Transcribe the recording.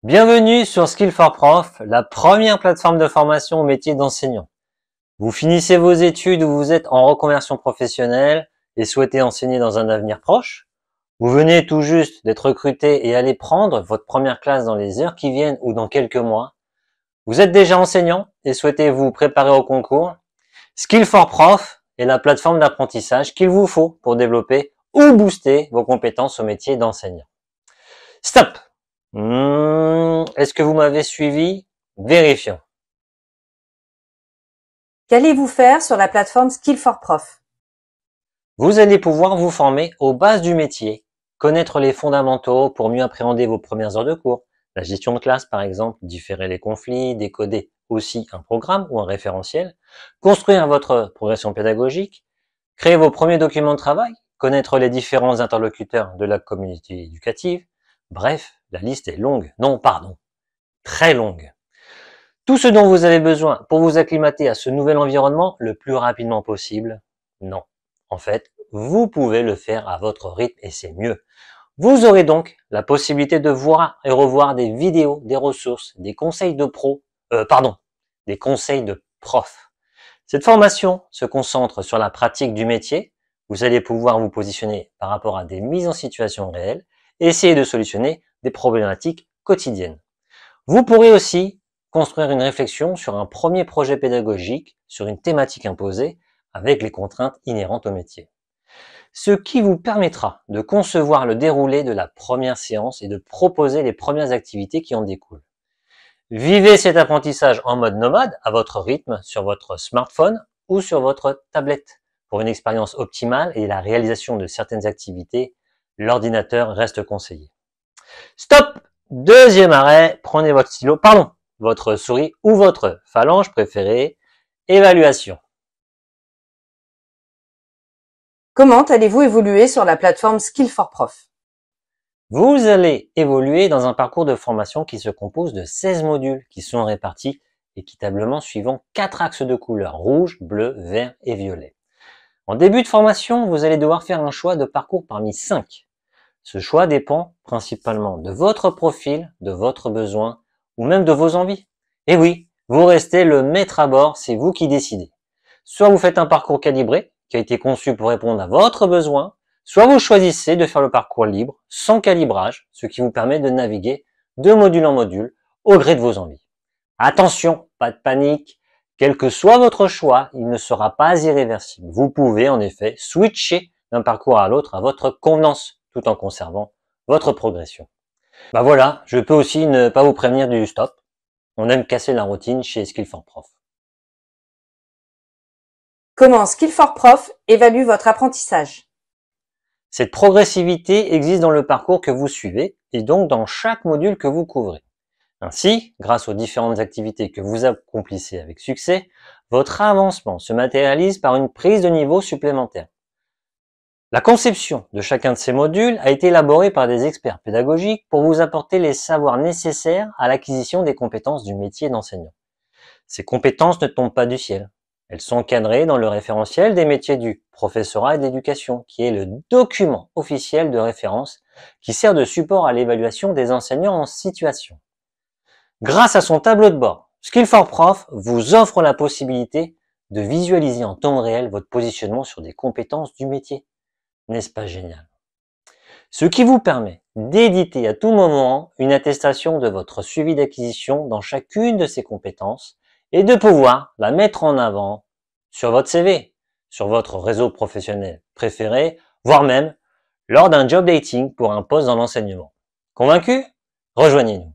Bienvenue sur Skill for Prof, la première plateforme de formation au métier d'enseignant. Vous finissez vos études ou vous êtes en reconversion professionnelle et souhaitez enseigner dans un avenir proche. Vous venez tout juste d'être recruté et allez prendre votre première classe dans les heures qui viennent ou dans quelques mois. Vous êtes déjà enseignant et souhaitez vous préparer au concours. Skill for Prof est la plateforme d'apprentissage qu'il vous faut pour développer ou booster vos compétences au métier d'enseignant. Stop! Est-ce que vous m'avez suivi? Vérifions. Qu'allez-vous faire sur la plateforme Skill for Prof? Vous allez pouvoir vous former aux bases du métier, connaître les fondamentaux pour mieux appréhender vos premières heures de cours, la gestion de classe par exemple, différer les conflits, décoder aussi un programme ou un référentiel, construire votre progression pédagogique, créer vos premiers documents de travail, connaître les différents interlocuteurs de la communauté éducative. Bref, la liste est longue. Non, pardon, très longue. Tout ce dont vous avez besoin pour vous acclimater à ce nouvel environnement le plus rapidement possible? Non. En fait, vous pouvez le faire à votre rythme et c'est mieux. Vous aurez donc la possibilité de voir et revoir des vidéos, des ressources, des conseils de des conseils de prof. Cette formation se concentre sur la pratique du métier. Vous allez pouvoir vous positionner par rapport à des mises en situation réelles et essayer de solutionner des problématiques quotidiennes. Vous pourrez aussi construire une réflexion sur un premier projet pédagogique, sur une thématique imposée, avec les contraintes inhérentes au métier. Ce qui vous permettra de concevoir le déroulé de la première séance et de proposer les premières activités qui en découlent. Vivez cet apprentissage en mode nomade, à votre rythme, sur votre smartphone ou sur votre tablette. Pour une expérience optimale et la réalisation de certaines activités, l'ordinateur reste conseillé. Stop! Deuxième arrêt, prenez votre stylo, votre souris ou votre phalange préférée. Évaluation. Comment allez-vous évoluer sur la plateforme Skill for Prof? Vous allez évoluer dans un parcours de formation qui se compose de 16 modules qui sont répartis équitablement suivant 4 axes de couleurs, rouge, bleu, vert et violet. En début de formation, vous allez devoir faire un choix de parcours parmi 5. Ce choix dépend principalement de votre profil, de votre besoin ou même de vos envies. Et oui, vous restez le maître à bord, c'est vous qui décidez. Soit vous faites un parcours calibré, qui a été conçu pour répondre à votre besoin, soit vous choisissez de faire le parcours libre, sans calibrage, ce qui vous permet de naviguer de module en module au gré de vos envies. Attention, pas de panique, quel que soit votre choix, il ne sera pas irréversible. Vous pouvez en effet switcher d'un parcours à l'autre à votre convenance, tout en conservant votre progression. Voilà, je peux aussi ne pas vous prévenir du stop. On aime casser la routine chez Skill for Prof. Comment Skill for Prof évalue votre apprentissage? Cette progressivité existe dans le parcours que vous suivez et donc dans chaque module que vous couvrez. Ainsi, grâce aux différentes activités que vous accomplissez avec succès, votre avancement se matérialise par une prise de niveau supplémentaire. La conception de chacun de ces modules a été élaborée par des experts pédagogiques pour vous apporter les savoirs nécessaires à l'acquisition des compétences du métier d'enseignant. Ces compétences ne tombent pas du ciel. Elles sont encadrées dans le référentiel des métiers du professorat et de l'éducation, qui est le document officiel de référence qui sert de support à l'évaluation des enseignants en situation. Grâce à son tableau de bord, Skill for Prof vous offre la possibilité de visualiser en temps réel votre positionnement sur des compétences du métier. N'est-ce pas génial? Ce qui vous permet d'éditer à tout moment une attestation de votre suivi d'acquisition dans chacune de ces compétences et de pouvoir la mettre en avant sur votre CV, sur votre réseau professionnel préféré, voire même lors d'un job dating pour un poste dans l'enseignement. Convaincu? Rejoignez-nous.